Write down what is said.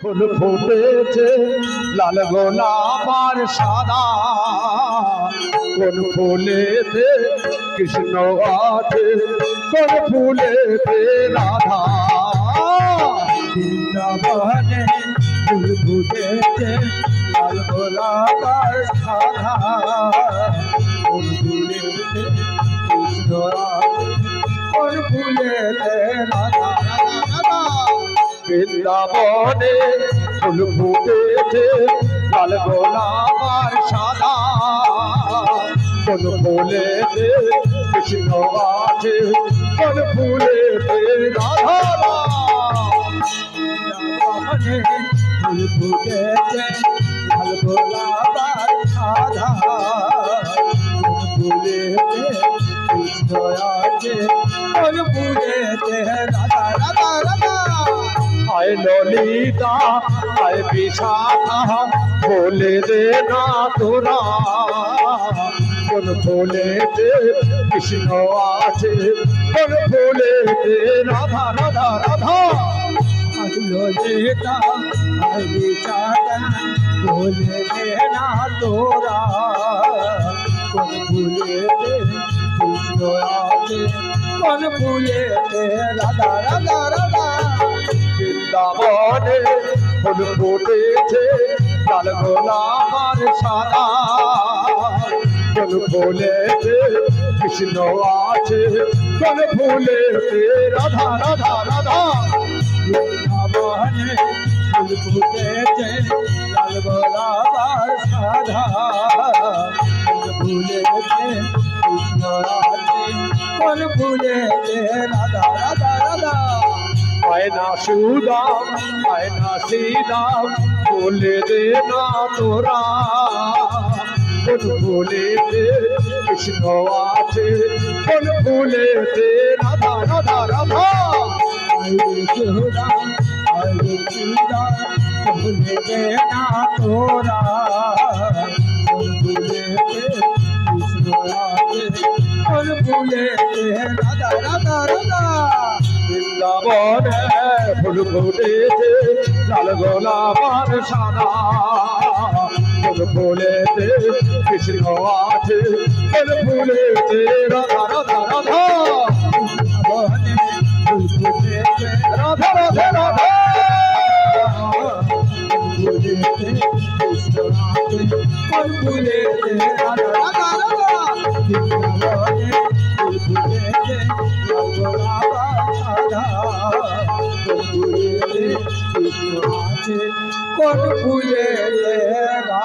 ফুল ফুটেছে লাল গোলাপ আর সাদা, কোন ফুলেতে কৃষ্ণ আছে কোন ফুলেতে রাধা। বৃন্দাবনে ফুল ফুটেছে লাল গোলাপ আর সাদা, কোন ফুলেতে কৃষ্ণ আছে কোন ফুলেতে রাধা। বৃন্দাবনে ফুল ফুটেছে লাল গোলাপ আর সাদা, কোন ফুলেতে কৃষ্ণ আছে কোন ফুলেতে রাধা। ফুল ফুটেছে লাল গোলাপ আর সাদা, কোন ফুলেতে কৃষ্ণ আছে কোন ফুলেতে রাধা রাধা রাধা। আয় ললিতা আয় বিশাখা বলে দে না তোরা, কোন ফুলেতে কৃষ্ণ আছে কোন ফুলেতে রাধা রাধা রাধা। ললিতা আয় বিশাখা বলে দে না তোরা, কোন ফুলেতে কৃষ্ণ আছে কোন ফুলেতে রাধা রাধা রাধা। বৃন্দাবনে ফুল ফুটেছে লাল গোলাপ আর সাদা, কোন ফুলেতে কৃষ্ণ আছে কোন ফুলেতে রাধা রাধা রাধা। বৃন্দাবনে ফুল ফুটেছে লাল গোলাপ আর সাদা, কোন ফুলেতে কৃষ্ণ আছে কোন ফুলেতে রাধা রাধা রাধা। আয়না সুদাম আয়না শ্রীদাম বলে দে না তোরা, কোন ফুলেতে কৃষ্ণ আছে কোন ফুলেতে রাধা রাধা রাধা। বলে দে না তোরা, কোন ফুলেতে কৃষ্ণ আছে কোন ফুলেতে রাধা রাধা রাধা। বৃন্দাবনে ফুল ফুটেছে লাল গোলাপ আর সাদা, কোন ফুলেতে কৃষ্ণ আছে কোন ফুলেতে রাধা রাধা রাধা। ফুল ফুটেছে রাধা রাধা রাধা। ফুলেতে কৃষ্ণ আছে কোন ফুলেতে রাধা রাধা রাধা। বৃন্দাবনে ফুল ফুটেছে লাল গোলাপ আর সাদা, কোন ফুলেতে কৃষ্ণ আছে কোন ফুলেতে রাধা।